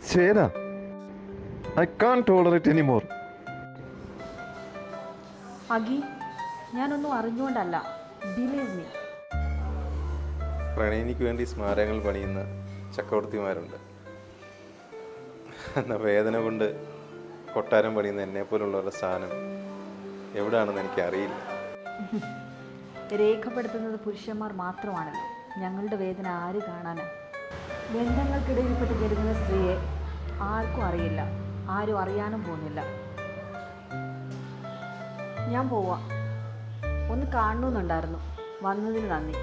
Shweta, I can tolerate anymore. അഗി, ഞാനൊന്നും അറിഞ്ഞുകൊണ്ടല്ല. Believe me. പ്രണയിനിക്ക് വേണ്ടി സ്മാരകങ്ങൾ പണിയുന്ന ചക്രവർത്തിമാരുണ്ട്. എന്നാൽ വേദന കൊണ്ട് കൊട്ടാരം പണിയുന്ന എന്നെപ്പോലുള്ളവരുടെ സ്ഥാനം എവിടെയാണെന്ന് എനിക്കറിയില്ല. രേഖപ്പെടുത്തുന്നത് പുരുഷന്മാർ മാത്രമാണല്ലോ. ഞങ്ങളുടെ വേദന ആര് കാണാനാ? ബന്ധങ്ങൾക്കിടയിൽപ്പെട്ട് ജരുന്ന സ്ത്രീയെ ആർക്കും അറിയില്ല, ആരും അറിയാനും പോകുന്നില്ല. ഞാൻ പോവാം. ഒന്ന് കാണണമെന്നുണ്ടായിരുന്നു. വന്നതിന് നന്ദി.